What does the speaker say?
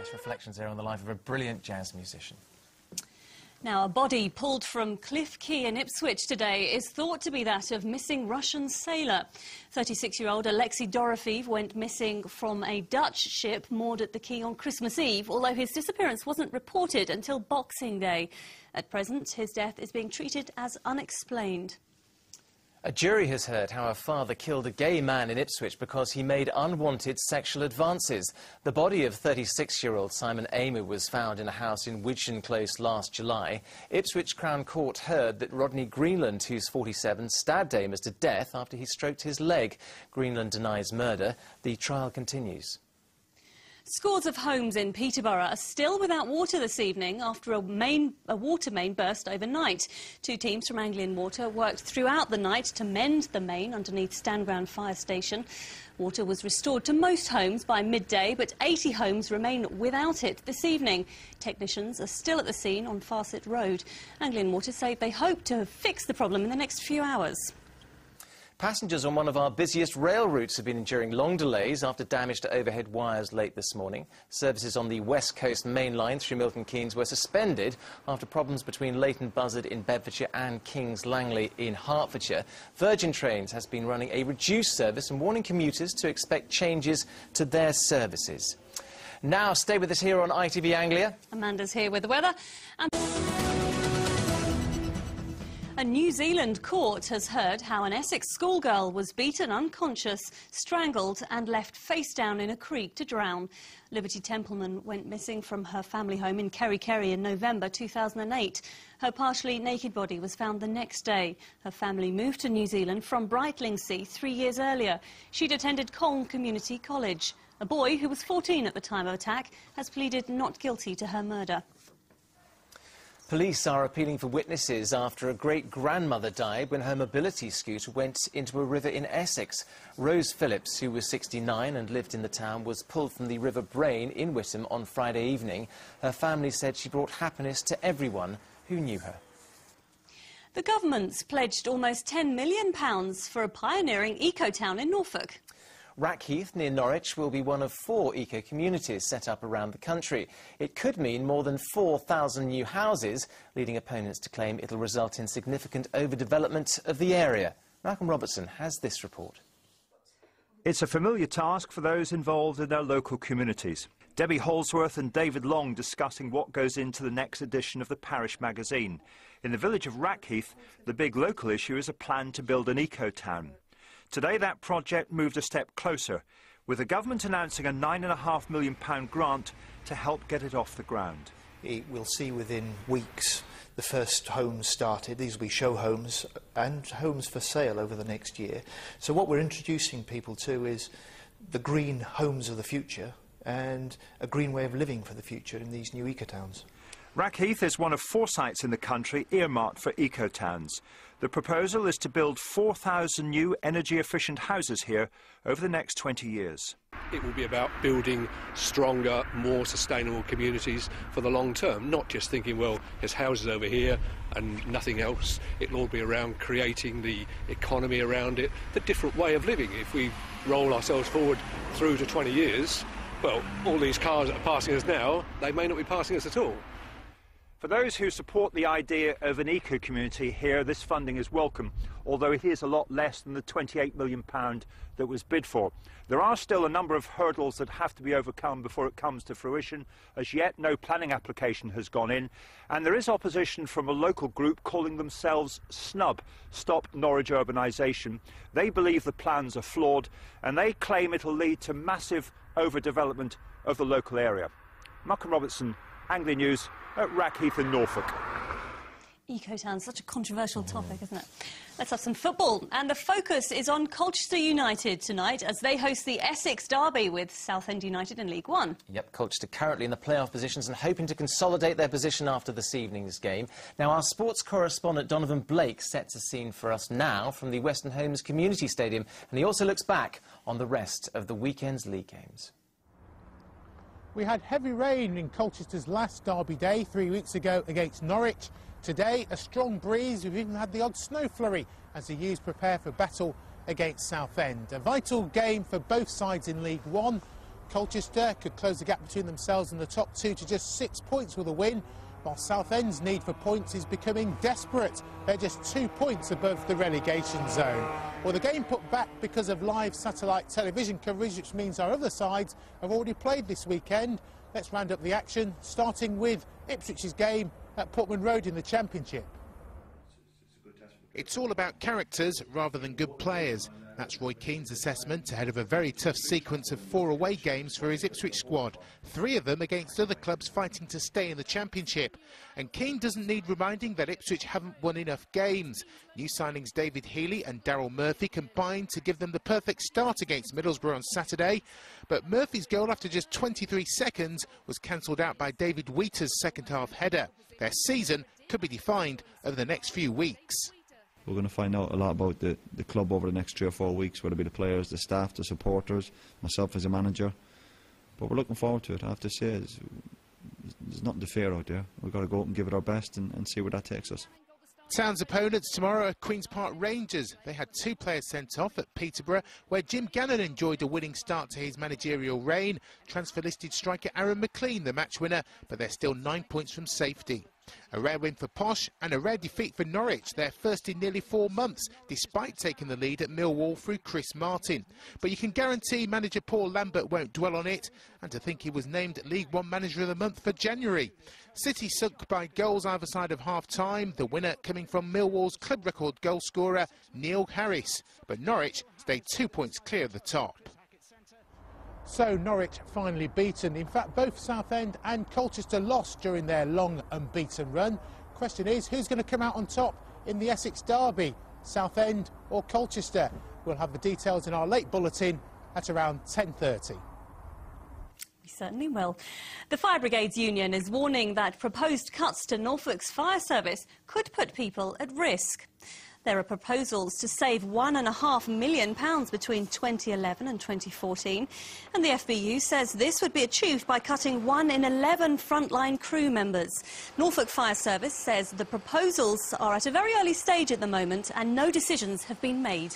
Yes, reflections there on the life of a brilliant jazz musician. Now, a body pulled from Cliff Quay in Ipswich today is thought to be that of missing Russian sailor. 36-year-old Alexei Dorofeev went missing from a Dutch ship moored at the quay on Christmas Eve, although his disappearance wasn't reported until Boxing Day. At present, his death is being treated as unexplained. A jury has heard how a father killed a gay man in Ipswich because he made unwanted sexual advances. The body of 36-year-old Simon Amer was found in a house in Witham Close last July. Ipswich Crown Court heard that Rodney Greenland, who's 47, stabbed Amer to death after he stroked his leg. Greenland denies murder. The trial continues. Scores of homes in Peterborough are still without water this evening after a water main burst overnight. Two teams from Anglian Water worked throughout the night to mend the main underneath Standground Fire Station. Water was restored to most homes by midday, but 80 homes remain without it this evening. Technicians are still at the scene on Farset Road. Anglian Water say they hope to fix the problem in the next few hours. Passengers on one of our busiest rail routes have been enduring long delays after damage to overhead wires late this morning. Services on the West Coast main line through Milton Keynes were suspended after problems between Leighton Buzzard in Bedfordshire and Kings Langley in Hertfordshire. Virgin Trains has been running a reduced service and warning commuters to expect changes to their services. Now, stay with us here on ITV Anglia. Amanda's here with the weather. A New Zealand court has heard how an Essex schoolgirl was beaten unconscious, strangled and left face down in a creek to drown. Liberty Templeman went missing from her family home in Kerry in November 2008. Her partially naked body was found the next day. Her family moved to New Zealand from Brightlingsea 3 years earlier. She'd attended Colne Community College. A boy, who was 14 at the time of attack, has pleaded not guilty to her murder. Police are appealing for witnesses after a great-grandmother died when her mobility scooter went into a river in Essex. Rose Phillips, who was 69 and lived in the town, was pulled from the River Brain in Witham on Friday evening. Her family said she brought happiness to everyone who knew her. The government's pledged almost £10 million for a pioneering eco-town in Norfolk. Rackheath, near Norwich, will be one of 4 eco-communities set up around the country. It could mean more than 4,000 new houses, leading opponents to claim it'll result in significant overdevelopment of the area. Malcolm Robertson has this report. It's a familiar task for those involved in their local communities. Debbie Holsworth and David Long discussing what goes into the next edition of the Parish magazine. In the village of Rackheath, the big local issue is a plan to build an eco-town. Today that project moved a step closer, with the government announcing a £9.5 million grant to help get it off the ground. We'll see within weeks the first homes started. These will be show homes and homes for sale over the next year. So what we're introducing people to is the green homes of the future and a green way of living for the future in these new eco-towns. Rackheath is one of 4 sites in the country earmarked for eco-towns. The proposal is to build 4,000 new energy-efficient houses here over the next 20 years. It will be about building stronger, more sustainable communities for the long term, not just thinking, well, there's houses over here and nothing else. It'll all be around creating the economy around it, the different way of living. If we roll ourselves forward through to 20 years, well, all these cars that are passing us now, they may not be passing us at all. For those who support the idea of an eco-community here, this funding is welcome, although it is a lot less than the £28 million that was bid for. There are still a number of hurdles that have to be overcome before it comes to fruition. As yet, no planning application has gone in, and there is opposition from a local group calling themselves SNUB, Stop Norwich Urbanisation. They believe the plans are flawed, and they claim it'll lead to massive overdevelopment of the local area. Malcolm Robertson, Anglia News, at Rackheath in Norfolk. Eco-town, such a controversial topic, isn't it? Let's have some football. And the focus is on Colchester United tonight as they host the Essex derby with Southend United in League One. Yep, Colchester currently in the playoff positions and hoping to consolidate their position after this evening's game. Now, our sports correspondent Donovan Blake sets a scene for us now from the Western Homes Community Stadium, and he also looks back on the rest of the weekend's league games. We had heavy rain in Colchester's last derby day 3 weeks ago against Norwich. Today, a strong breeze. We've even had the odd snow flurry as the U's prepare for battle against Southend. A vital game for both sides in League One. Colchester could close the gap between themselves and the top two to just 6 points with a win, while Southend's need for points is becoming desperate. They're just 2 points above the relegation zone. Well, the game put back because of live satellite television coverage, which means our other sides have already played this weekend. Let's round up the action, starting with Ipswich's game at Portman Road in the Championship. It's all about characters rather than good players. That's Roy Keane's assessment ahead of a very tough sequence of 4 away games for his Ipswich squad, 3 of them against other clubs fighting to stay in the Championship. And Keane doesn't need reminding that Ipswich haven't won enough games. New signings David Healy and Daryl Murphy combined to give them the perfect start against Middlesbrough on Saturday. But Murphy's goal after just 23 seconds was cancelled out by David Wheater's second-half header. Their season could be defined over the next few weeks. We're going to find out a lot about the club over the next 3 or 4 weeks, whether it be the players, the staff, the supporters, myself as a manager. But we're looking forward to it. I have to say, there's nothing to fear out there. We've got to go out and give it our best and see where that takes us. Town's opponents tomorrow are Queen's Park Rangers. They had 2 players sent off at Peterborough, where Jim Gannon enjoyed a winning start to his managerial reign. Transfer-listed striker Aaron McLean, the match winner, but they're still 9 points from safety. A rare win for Posh and a rare defeat for Norwich, their first in nearly 4 months, despite taking the lead at Millwall through Chris Martin. But you can guarantee manager Paul Lambert won't dwell on it, and to think he was named League One Manager of the Month for January. City sunk by goals either side of half-time, the winner coming from Millwall's club record goal scorer Neil Harris. But Norwich stayed 2 points clear of the top. So Norwich finally beaten. In fact, both Southend and Colchester lost during their long unbeaten run. Question is, who's going to come out on top in the Essex derby, Southend or Colchester? We'll have the details in our late bulletin at around 10:30. We certainly will. The Fire Brigades Union is warning that proposed cuts to Norfolk's fire service could put people at risk. There are proposals to save £1.5 million between 2011 and 2014, and the FBU says this would be achieved by cutting 1 in 11 frontline crew members. Norfolk Fire Service says the proposals are at a very early stage at the moment and no decisions have been made.